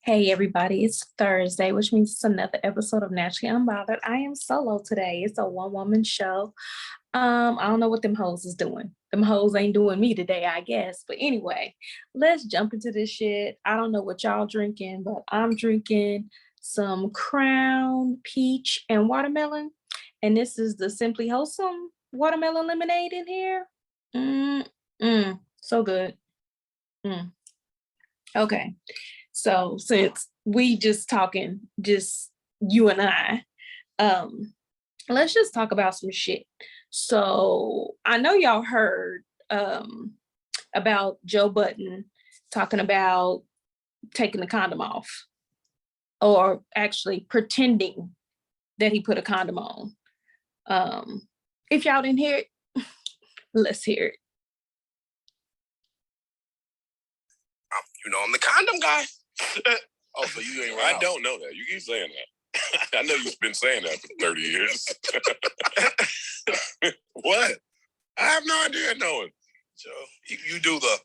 Hey everybody, it's Thursday, which means it's another episode of Naturally Unbothered. I am solo today. It's a one-woman show. I don't know what them hoes is doing. Them hoes ain't doing me today, I guess. But anyway, let's jump into this shit. I don't know what y'all drinking, but I'm drinking some Crown, peach, and watermelon. And this is the Simply Wholesome watermelon lemonade in here. So good. Okay. So since we just talking, just you and I, let's just talk about some shit. So I know y'all heard about Joe Budden talking about taking the condom off, or actually pretending that he put a condom on. If y'all didn't hear it, let's hear it. I'm the condom guy. Oh, so you ain't right. I don't know that. You keep saying that. I know you've been saying that for 30 years. What? I have no idea knowing. So you do the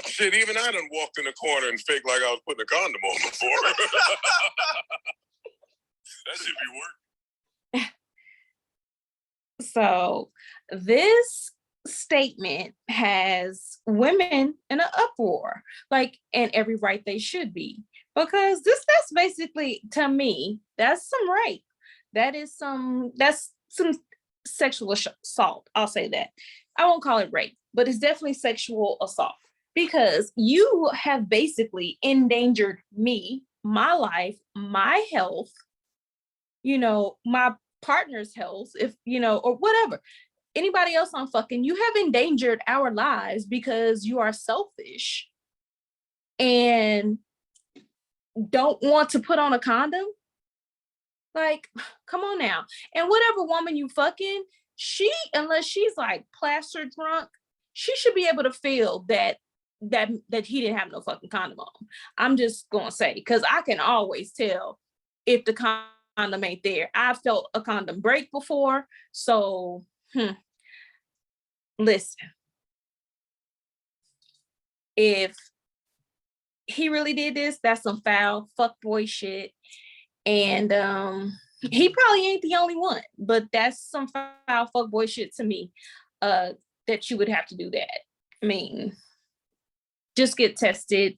shit. Even I done walked in the corner and faked like I was putting a condom on before. That should be work. So this statement has women in an uproar, like, and every right they should be, because that's basically, to me, that's some rape. That's some sexual assault. I'll say that. I won't call it rape, but it's definitely sexual assault, because you have basically endangered me, my life, my health, my partner's health, if or whatever, anybody else I'm fucking. You have endangered our lives because you are selfish and don't want to put on a condom. Like, come on now. And whatever woman you fucking, unless she's like plastered drunk, she should be able to feel that he didn't have no fucking condom on. I'm just gonna say, because I can always tell if the condom ain't there. I've felt a condom break before, so listen, if he really did this, that's some foul fuckboy shit. And he probably ain't the only one, but that's some foul fuckboy shit to me, that you would have to do that. I mean, just get tested,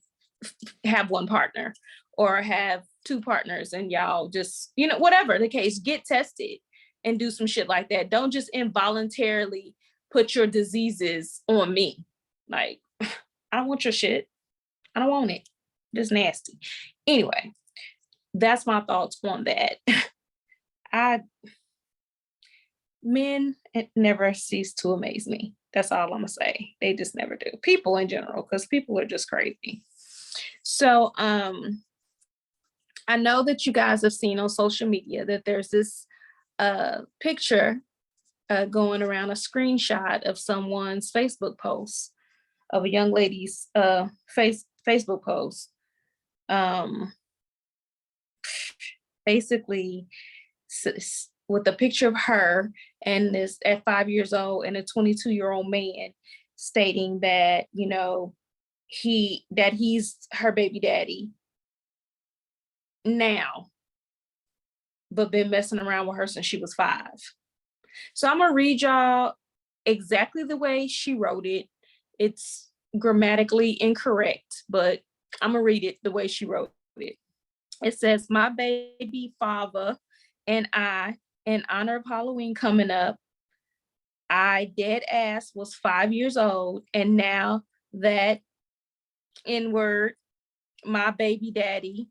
have one partner, or have two partners, and y'all just, whatever the case, get tested and do some shit like that. Don't just involuntarily put your diseases on me. Like, I don't want your shit. I don't want it. Just nasty. Anyway, that's my thoughts on that. Men never cease to amaze me. That's all I'm gonna say. They just never do. People in general, because people are just crazy. So I know that you guys have seen on social media that there's this picture going around, a screenshot of someone's Facebook post, of a young lady's Facebook post. Basically, with a picture of her and this at 5 years old and a 22-year-old man, stating that he's her baby daddy now, but been messing around with her since she was 5. So I'm gonna read y'all exactly the way she wrote it. It's grammatically incorrect, but I'm gonna read it the way she wrote it. It says, "My baby father and I, in honor of Halloween coming up, I dead ass was 5 years old, and now that N-word, my baby daddy,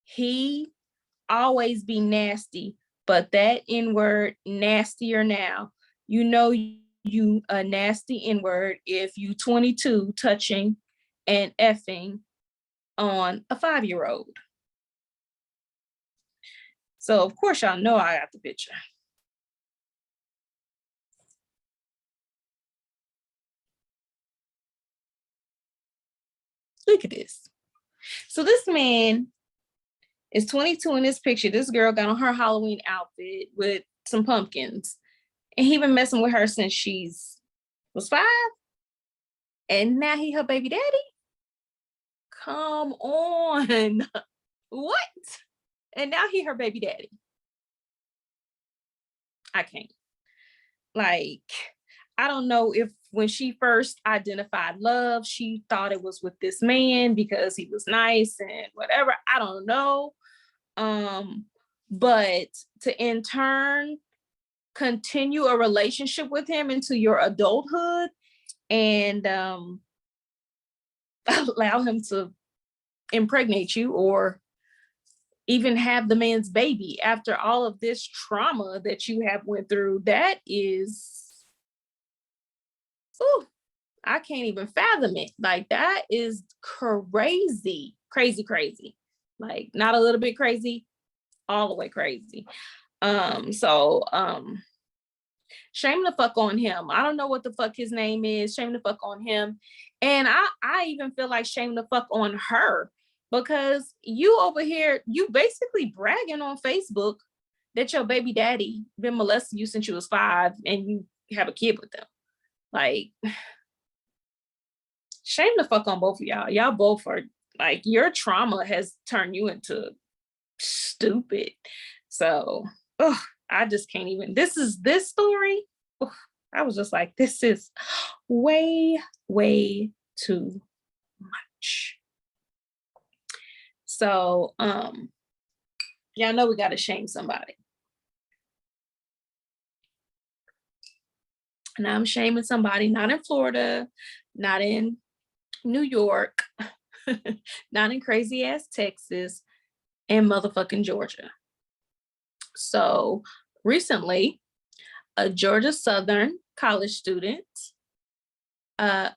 he always be nasty, but that N-word nastier now. You a nasty N-word if you 22 touching and effing on a 5-year-old. So of course y'all know I got the picture. Look at this. So this man is 22 in this picture. This girl got on her Halloween outfit with some pumpkins, and he been messing with her since was 5, and now he her baby daddy. Come on. What? And now he her baby daddy. I can't. Like, I don't know if when she first identified love, she thought it was with this man because he was nice and whatever. I don't know. But to in turn continue a relationship with him into your adulthood and allow him to impregnate you or even have the man's baby after all of this trauma that you have went through, that is, ooh, I can't even fathom it. Like, that is crazy, crazy, crazy. Like, not a little bit crazy, all the way crazy. Shame the fuck on him. I don't know what the fuck his name is. Shame the fuck on him. And I even feel like shame the fuck on her, because you over here, you basically bragging on Facebook that your baby daddy been molesting you since you was 5 and you have a kid with them. Like, shame the fuck on both of y'all. Y'all both are like, your trauma has turned you into stupid. So, I just can't even. This story. I was just like, this is way, way too much. So, y'all know we got to shame somebody. And I'm shaming somebody, not in Florida, not in New York, not in crazy ass Texas, and motherfucking Georgia. So recently, a Georgia Southern college student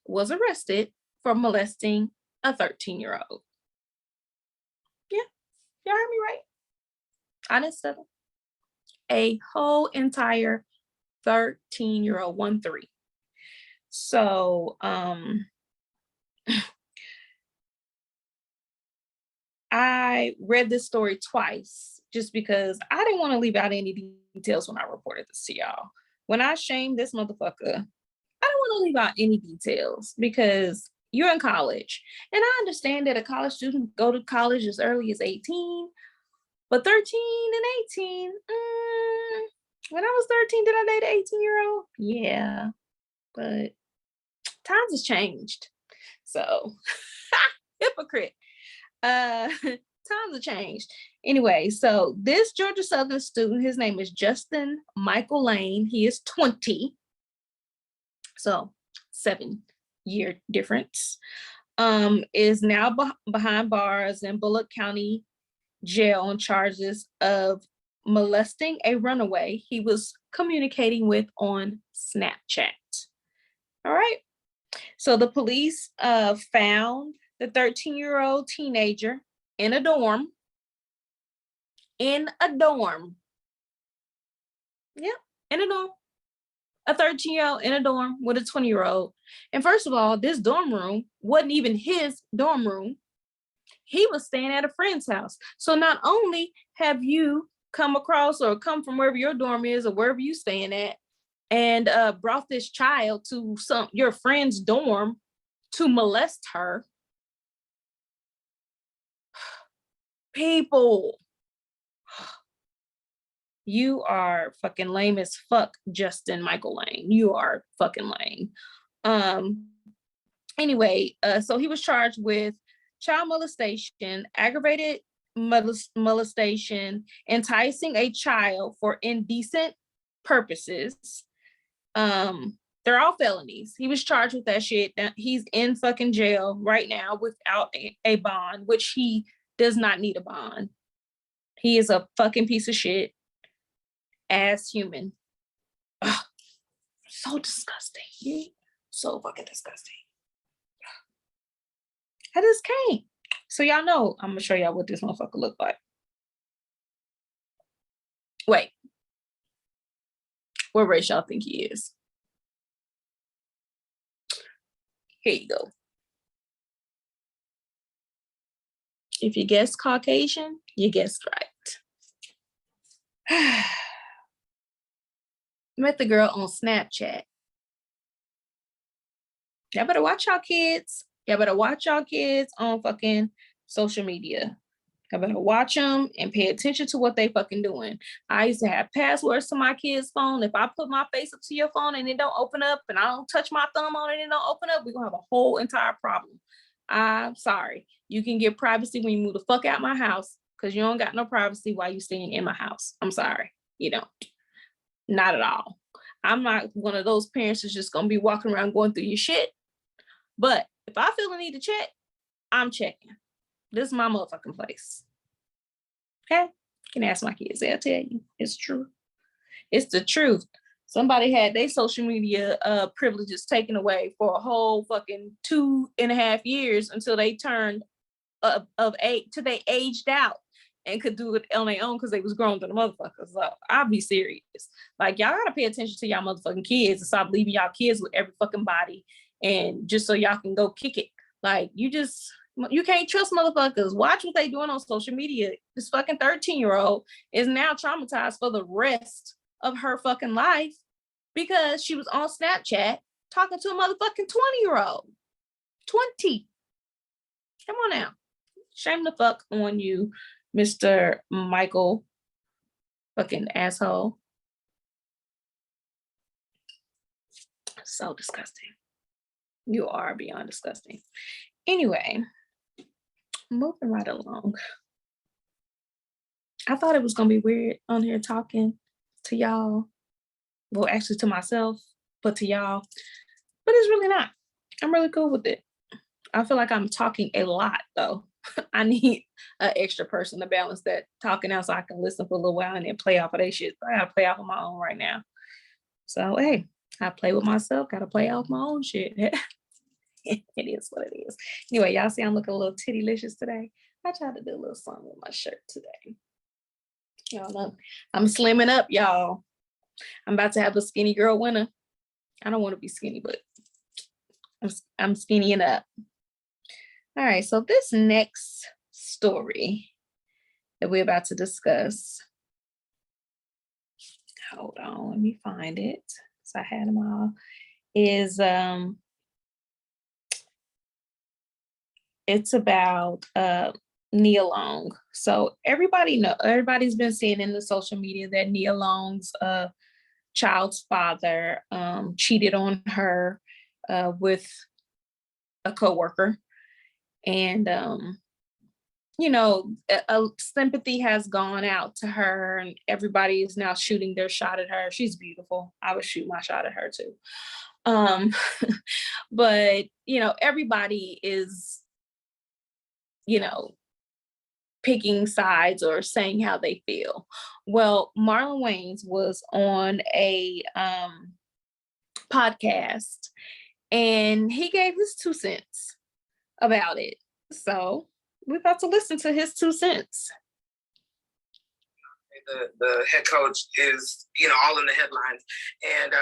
was arrested for molesting a 13-year-old. Yeah, y'all heard me right. I didn't settle. A whole entire 13-year-old, 1-3. So I read this story twice just because I didn't want to leave out any details when I reported this to y'all. When I shamed this motherfucker, I don't want to leave out any details because you're in college. And I understand that a college student go to college as early as 18, but 13 and 18, when I was 13, did I date an 18-year-old? Yeah, but times has changed. So, hypocrite. Times have changed. Anyway, so this Georgia Southern student, his name is Justin Michael Lane. He is 20. So 7-year difference. Is now behind bars in Bullock County Jail on charges of molesting a runaway he was communicating with on Snapchat. All right. So the police found the 13-year-old teenager in a dorm. In a dorm. Yep, in a dorm. A 13-year-old in a dorm with a 20-year-old. And first of all, this dorm room wasn't even his dorm room. He was staying at a friend's house. So not only have you come across or come from wherever your dorm is or wherever you staying at and brought this child to your friend's dorm to molest her. People, you are fucking lame as fuck, Justin Michael Lane. You are fucking lame. Anyway, so he was charged with child molestation, aggravated molestation, enticing a child for indecent purposes. They're all felonies. He was charged with that shit. He's in fucking jail right now without a bond, which he does not need a bond. He is a fucking piece of shit ass human. Ugh, so disgusting. So fucking disgusting. I just can't. So y'all know, I'm gonna show y'all what this motherfucker look like. Wait. What race y'all think he is? Here you go. If you guessed Caucasian, you guessed right. Met the girl on Snapchat. Y'all better watch y'all kids. Y'all better watch y'all kids on fucking social media. I better watch them and pay attention to what they fucking doing. I used to have passwords to my kids' phone. If I put my face up to your phone and it don't open up, and I don't touch my thumb on it and it don't open up, we're gonna have a whole entire problem. I'm sorry. You can get privacy when you move the fuck out my house, because you don't got no privacy while you staying in my house. I'm sorry. You don't. Not at all. I'm not one of those parents that's just gonna be walking around going through your shit. But if I feel the need to check, I'm checking. This is my motherfucking place. Okay? You can ask my kids. They'll tell you. It's true. It's the truth. Somebody had their social media privileges taken away for a whole fucking 2.5 years until they turned of age, till they aged out and could do it on their own because they was grown to the motherfuckers. So I'll be serious. Like, y'all gotta pay attention to y'all motherfucking kids and stop leaving y'all kids with every fucking body and just so y'all can go kick it. Like, you can't trust motherfuckers. Watch what they doing on social media. This fucking 13-year-old is now traumatized for the rest of her fucking life because she was on Snapchat talking to a motherfucking 20-year-old. 20. Come on now. Shame the fuck on you, Mr. Michael fucking asshole. So disgusting. You are beyond disgusting. Anyway, moving right along. I thought it was gonna be weird on here talking to y'all. Well, actually to myself, but to y'all. But it's really not. I'm really cool with it. I feel like I'm talking a lot though. I need an extra person to balance that talking out so I can listen for a little while and then play off of that shit. I gotta play off of my own right now. So hey, I play with myself, gotta play off my own shit. It is what it is. Anyway, y'all see I'm looking a little tittylicious today. I tried to do a little something with my shirt today. Y'all know I'm slimming up, y'all. I'm about to have a skinny girl winter. I don't want to be skinny, but I'm skinnying up. All right, so this next story that we're about to discuss. Hold on, let me find it. So I had them all. Is it's about Nia Long. So everybody's been seeing in the social media that Nia Long's child's father cheated on her with a coworker, and sympathy has gone out to her, and everybody is now shooting their shot at her. She's beautiful. I would shoot my shot at her too. But everybody is picking sides or saying how they feel. Well, Marlon Wayans was on a podcast and he gave his 2 cents about it. So we're about to listen to his 2 cents. The head coach is, all in the headlines. And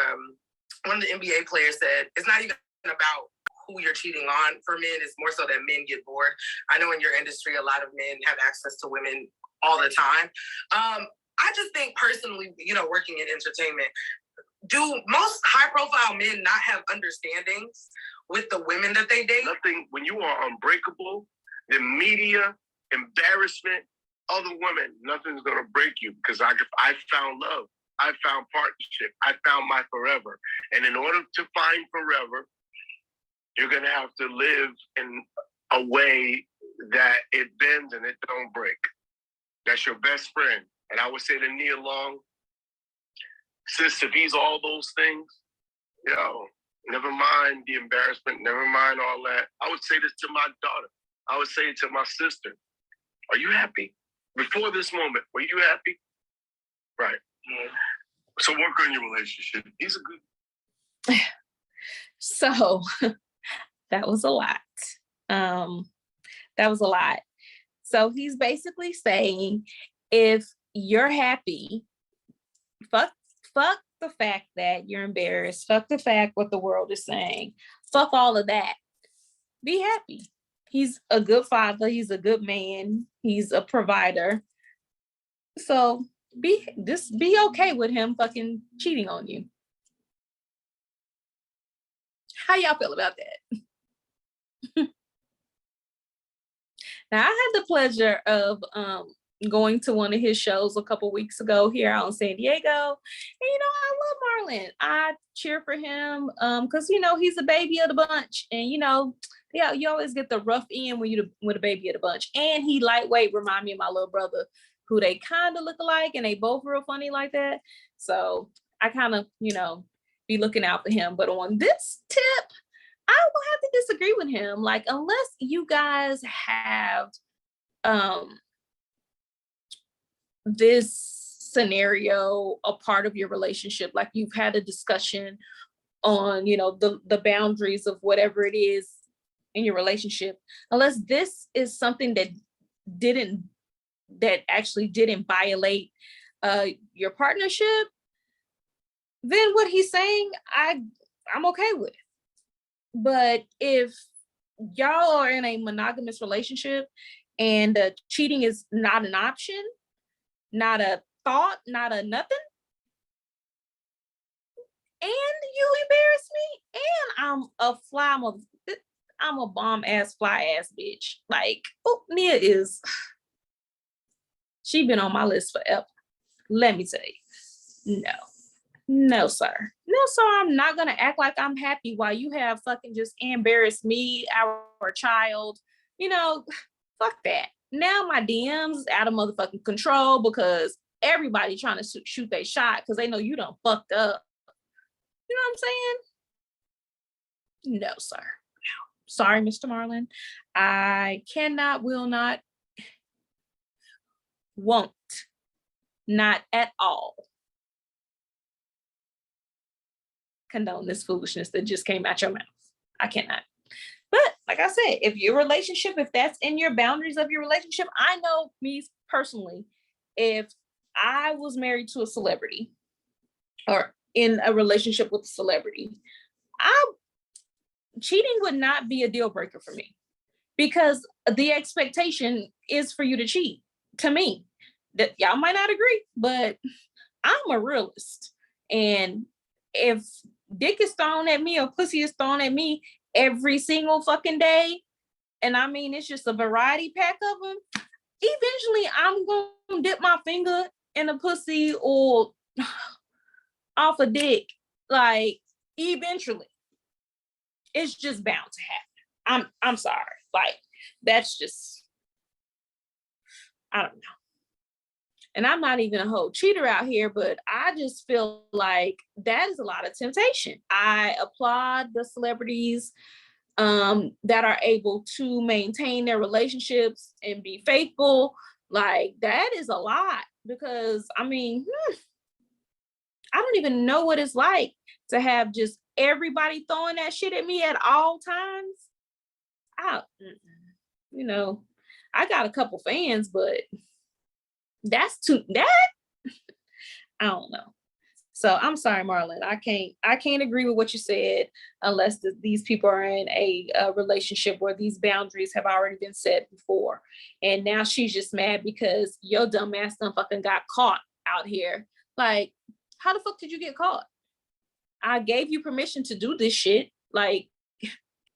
one of the NBA players said, it's not even about who you're cheating on for men. It's more so that men get bored. I know in your industry, a lot of men have access to women all the time. I just think personally, working in entertainment, do most high-profile men not have understandings with the women that they date? Nothing. When you are unbreakable, the media, embarrassment, other women, nothing's gonna break you because I found love. I found partnership. I found my forever. And in order to find forever, you're gonna have to live in a way that it bends and it don't break. That's your best friend. And I would say to Nia Long, sis, if he's all those things, never mind the embarrassment, never mind all that. I would say this to my daughter. I would say it to my sister. Are you happy? Before this moment, were you happy? Right. Yeah. So work on your relationship. He's a good. So that was a lot. That was a lot. So he's basically saying, if you're happy, fuck the fact that you're embarrassed. Fuck the fact what the world is saying. Fuck all of that. Be happy. He's a good father. He's a good man. He's a provider. So be okay with him fucking cheating on you. How y'all feel about that? Now, I had the pleasure of going to one of his shows a couple weeks ago here out in San Diego. And, I love Marlon. I cheer for him because, he's a baby of the bunch. And, yeah, you always get the rough end when you're with a baby of the bunch. And he lightweight, remind me of my little brother, who they kind of look alike, and they both real funny like that. So I kind of, be looking out for him. But on this tip, I will have to disagree with him. Like, unless you guys have this scenario a part of your relationship, like you've had a discussion on, the boundaries of whatever it is in your relationship, unless this is something that actually didn't violate your partnership, then what he's saying, I'm okay with. But if y'all are in a monogamous relationship and cheating is not an option, not a thought, not a nothing, and you embarrass me, and I'm a bomb ass fly ass bitch. Like, Nia she been on my list forever. Let me tell you, no, sir. No, sir, I'm not gonna act like I'm happy while you have fucking just embarrassed me, our child. Fuck that. Now my DMs out of motherfucking control because everybody trying to shoot their shot because they know you done fucked up. You know what I'm saying? No, sir. No. Sorry, Mr. Marlon. I cannot, will not, won't. Not at all condone this foolishness that just came out your mouth. I cannot. But like I said, if that's in your boundaries of your relationship, I know me personally, if I was married to a celebrity or in a relationship with a celebrity, cheating would not be a deal breaker for me because the expectation is for you to cheat. To me, that y'all might not agree, but I'm a realist. And if dick is thrown at me or pussy is thrown at me every single fucking day, and I mean, it's just a variety pack of them, eventually I'm going to dip my finger in a pussy or off a dick. Like, eventually. It's just bound to happen. I'm sorry. Like, that's just, I don't know. And I'm not even a whole cheater out here, but I just feel like that is a lot of temptation. I applaud the celebrities that are able to maintain their relationships and be faithful. Like, that is a lot because, I mean, I don't even know what it's like to have just everybody throwing that shit at me at all times. I got a couple fans, but that's that I don't know. So I'm sorry, Marlon. I can't agree with what you said unless these people are in a relationship where these boundaries have already been set before. And now she's just mad because your dumb ass done fucking got caught out here. Like, how the fuck did you get caught? I gave you permission to do this shit. Like,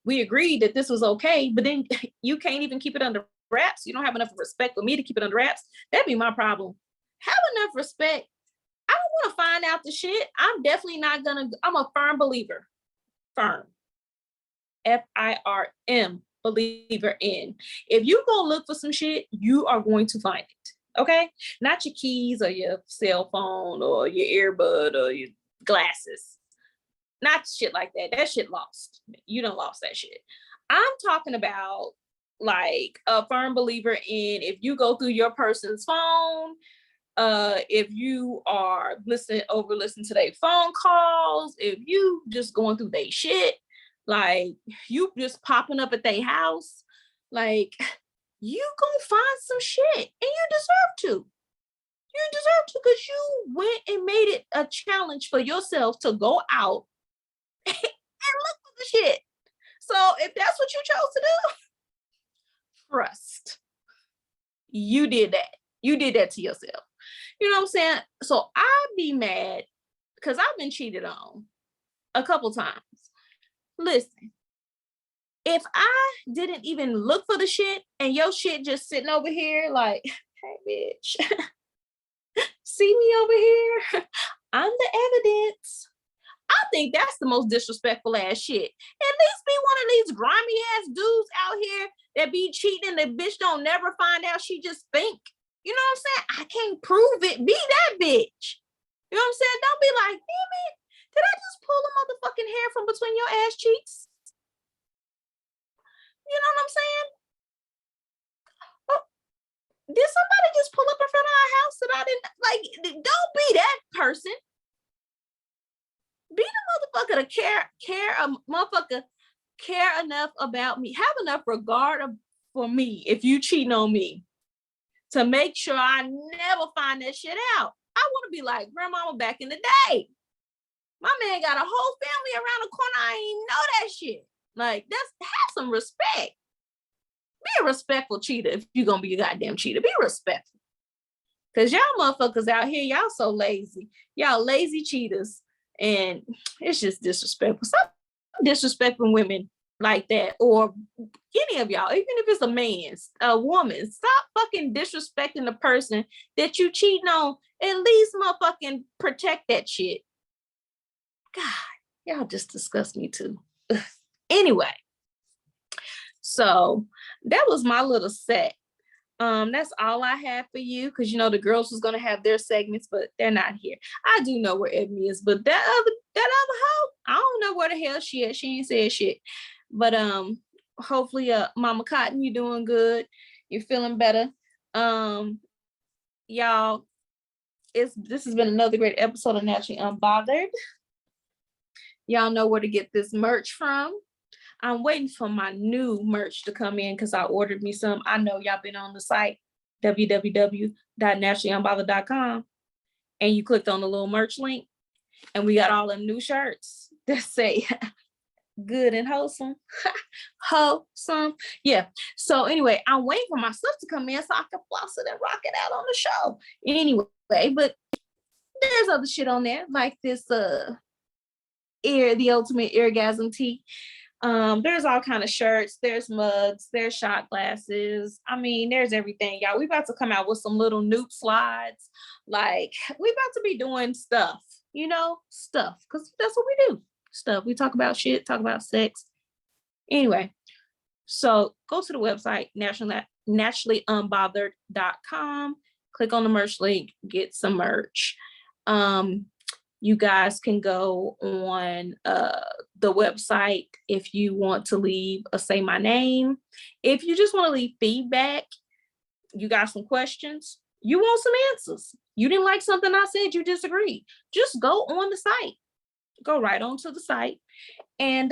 we agreed that this was okay, but then you can't even keep it under wraps. You don't have enough respect for me to keep it under wraps. That'd be my problem. Have enough respect. I don't want to find out the shit. I'm definitely not gonna. I'm a firm believer. Firm. FIRM believer in. If you go look for some shit, you are going to find it. Okay? Not your keys or your cell phone or your earbud or your glasses. Not shit like that. That shit lost. You done lost that shit. I'm talking about like a firm believer in if you go through your person's phone, if you are listening to their phone calls, if you just going through their shit, like you just popping up at their house, like you gonna find some shit and you deserve to. You deserve to because you went and made it a challenge for yourself to go out and look for the shit. So if that's what you chose to do, trust. You did that. You did that to yourself. You know what I'm saying? So I'd be mad because I've been cheated on a couple times. Listen, if I didn't even look for the shit and your shit just sitting over here like, hey bitch, see me over here? I'm the evidence. I think that's the most disrespectful ass shit. At least be one of these grimy ass dudes out here that be cheating and the bitch don't never find out, she just think. You know what I'm saying? I can't prove it. Be that bitch. You know what I'm saying? Don't be like, damn it, did I just pull a motherfucking hair from between your ass cheeks? You know what I'm saying? Oh, did somebody just pull up in front of our house that I didn't like? Don't be that person. Be the motherfucker to care enough about me. Have enough regard for me if you cheating on me to make sure I never find that shit out. I want to be like grandmama back in the day. My man got a whole family around the corner. I ain't even know that shit. Like, have some respect. Be a respectful cheater if you're gonna be a goddamn cheater. Be respectful. Cause y'all motherfuckers out here, y'all so lazy. Y'all lazy cheaters. And it's just disrespectful. Stop disrespecting women like that, or any of y'all, even if it's a woman. Stop fucking disrespecting the person that you cheating on. At least motherfucking protect that shit. God, y'all just disgust me too. Anyway, so that was my little set. That's all I have for you, because you know the girls was gonna have their segments, but they're not here. I do know where Ebony is, but that other hoe, I don't know where the hell she is. She ain't said shit. But hopefully Mama Cotton, you doing good. You're feeling better. Y'all, this has been another great episode of Naturally Unbothered. Y'all know where to get this merch from. I'm waiting for my new merch to come in because I ordered me some. I know y'all been on the site, www.naturallyunbothered.com, and you clicked on the little merch link, and we got all them new shirts that say good and wholesome. Wholesome. Yeah. So anyway, I'm waiting for my stuff to come in so I can floss it and rock it out on the show. Anyway, but there's other shit on there, like this the ultimate eargasm tee. There's all kind of shirts, there's mugs, there's shot glasses. I mean, there's everything, y'all. We about to come out with some little nude slides. Like, we about to be doing stuff, stuff, because that's what we do. Stuff. We talk about shit, talk about sex. Anyway, so go to the website, naturallyunbothered.com, click on the merch link, get some merch. You guys can go on the website if you want to leave a say my name. If you just want to leave feedback, you got some questions, you want some answers, you didn't like something I said, you disagree, just go on the site. Go right onto the site and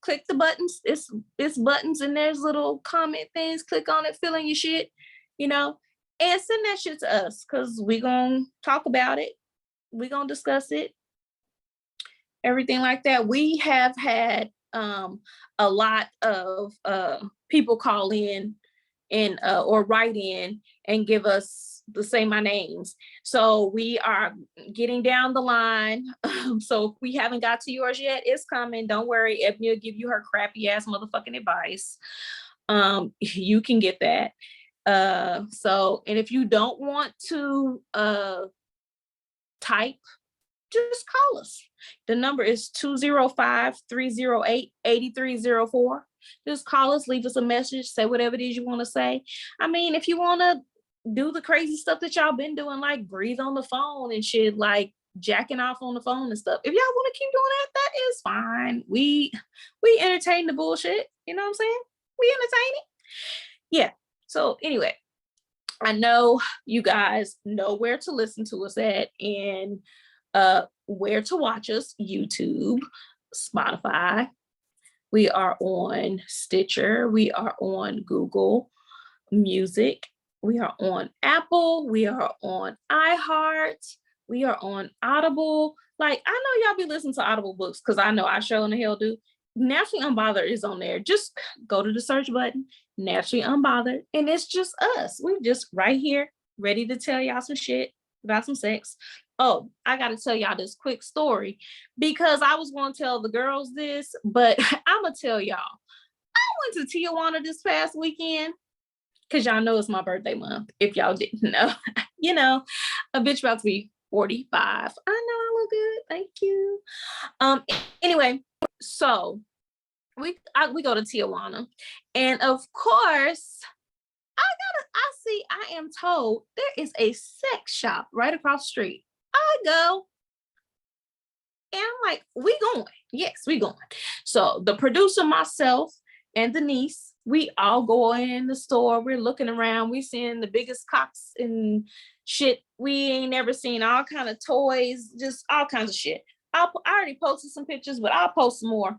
click the buttons. It's buttons and there's little comment things. Click on it, fill in your shit, and send that shit to us because we're going to talk about it. We're going to discuss it. Everything like that. We have had a lot of people call in and or write in and give us the say my names. So we are getting down the line. So if we haven't got to yours yet, it's coming. Don't worry. Ebony will give you her crappy ass motherfucking advice. You can get that. So, and if you don't want to type, just call us. The number is 205-308-8304. Just call us, leave us a message, say whatever it is you want to say. I mean, if you want to do the crazy stuff that y'all been doing, like breathe on the phone and shit, like jacking off on the phone and stuff, if y'all want to keep doing that, that is fine. We entertain the bullshit. You know what I'm saying? We entertain it. Yeah. So anyway, I know you guys know where to listen to us at and where to watch us: YouTube, Spotify. We are on Stitcher. We are on Google Music. We are on Apple. We are on iHeart. We are on Audible. Like, I know y'all be listening to Audible books because I know I sure in the hell do. Naturally Unbothered is on there. Just go to the search button, Naturally Unbothered, and it's just us. We're just right here, ready to tell y'all some shit about some sex. Oh, I got to tell y'all this quick story because I was going to tell the girls this, but I'm going to tell y'all. went to Tijuana this past weekend because y'all know it's my birthday month. If y'all didn't know, you know, a bitch about to be 45. I know I look good. Thank you. Anyway, so we go to Tijuana, and of course, I am told there is a sex shop right across the street. I go, and I'm like, we going? Yes, we going. So the producer, myself, and the niece, we all go in the store. We're looking around. We seeing the biggest cocks and shit we ain't never seen. All kind of toys, just all kinds of shit. I already posted some pictures, but I'll post some more.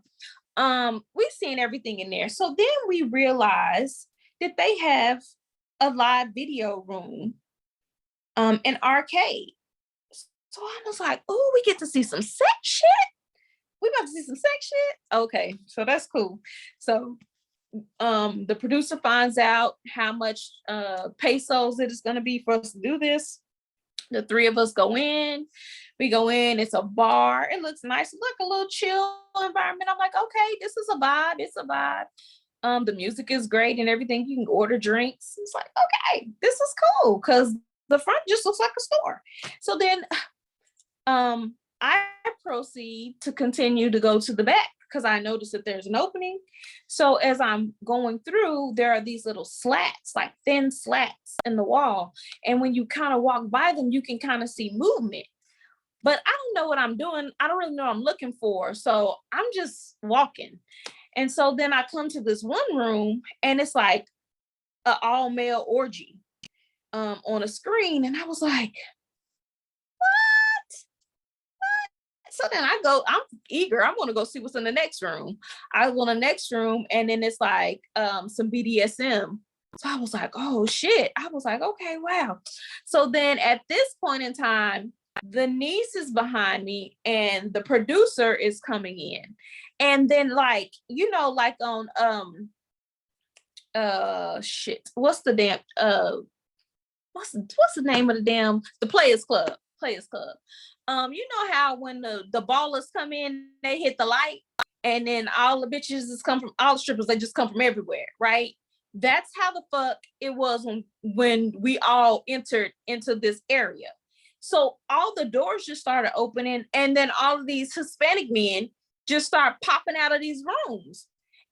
We seen everything in there. So then we realized that they have a live video room, an arcade. So I was like, oh, we get to see some sex shit. We about to see some sex shit. Okay, so that's cool. So the producer finds out how much pesos it is going to be for us to do this. The three of us go in. We go in. It's a bar. It looks nice. Look, a little chill environment. I'm like, okay, this is a vibe. It's a vibe. The music is great and everything. You can order drinks. It's like, okay, this is cool because the front just looks like a store. So then I proceed to continue to go to the back because I noticed that there's an opening. So as I'm going through, there are these little slats, like thin slats in the wall. And when you kind of walk by them, you can kind of see movement. But I don't know what I'm doing. I don't really know what I'm looking for. So I'm just walking. And so then I come to this one room and it's like an all male orgy on a screen. And I was like, so then I go, I'm eager. I want to go see what's in the next room. I go in the next room and then it's like some BDSM. So I was like, oh shit. I was like, okay, wow. So then at this point in time, the niece is behind me and the producer is coming in. And then like, you know, like on what's the damn what's the name of the damn the Players Club. You know how when the ballers come in, they hit the light, and then all the bitches just come from all the strippers, they just come from everywhere, right? That's how the fuck it was when we all entered into this area. So all the doors just started opening, and then all of these Hispanic men just start popping out of these rooms.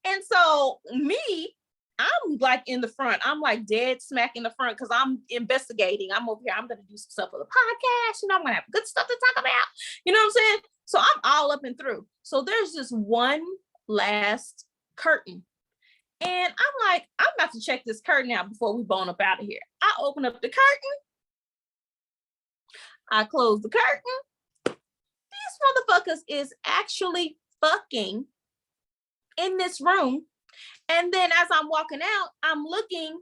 And so me, I'm like in the front. I'm like dead smack in the front because I'm investigating. I'm over here. I'm going to do some stuff for the podcast. You know, I'm going to have good stuff to talk about. You know what I'm saying? So I'm all up and through. So there's this one last curtain. And I'm like, I'm about to check this curtain out before we bone up out of here. I open up the curtain. I close the curtain. These motherfuckers is actually fucking in this room. And then as I'm walking out, I'm looking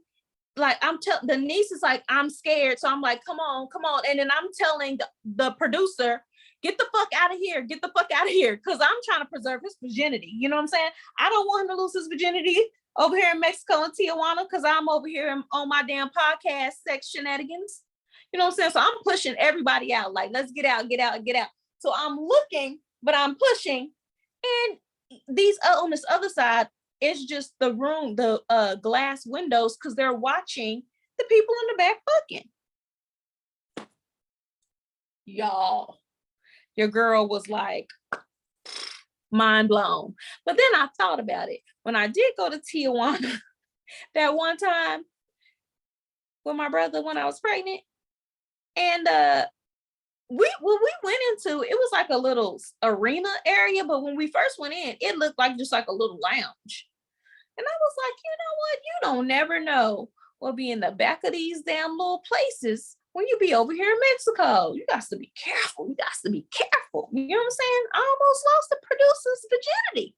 like the niece is like, I'm scared. So I'm like, come on. And then I'm telling the producer, get the fuck out of here. Get the fuck out of here. Cause I'm trying to preserve his virginity. You know what I'm saying? I don't want him to lose his virginity over here in Mexico and Tijuana. Cause I'm over here on my damn podcast sex shenanigans. You know what I'm saying? So I'm pushing everybody out. Like, let's get out. So I'm looking, but I'm pushing. And these on this other side, it's just the room, the glass windows, because they're watching the people in the back fucking. Y'all, your girl was like mind blown. But then I thought about it. When I did go to Tijuana that one time with my brother when I was pregnant, and we went into, it was like a little arena area, but when we first went in, it looked like just like a little lounge. And I was like, you know what? You don't never know what be in the back of these damn little places when you be over here in Mexico. You got to be careful. You know what I'm saying? I almost lost the producer's virginity.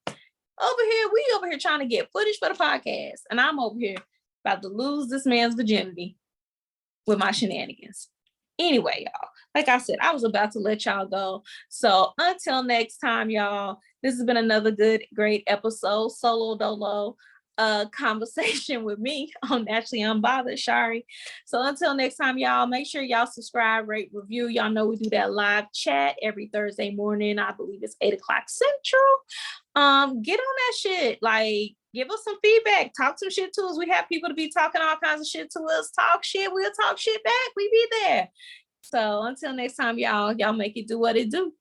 We over here trying to get footage for the podcast. And I'm over here about to lose this man's virginity with my shenanigans. Anyway, y'all, like I said, I was about to let y'all go. So until next time, y'all, this has been another great episode, solo dolo conversation with me on Naturally Unbothered, Shari. So until next time, y'all, make sure y'all subscribe, rate, review. Y'all know we do that live chat every Thursday morning. I believe it's 8 o'clock Central. Get on that shit. Like, Give us some feedback. Talk some shit to us. We have people to be talking all kinds of shit to us. Talk shit. We'll talk shit back. We be there. So until next time, y'all make it do what it do.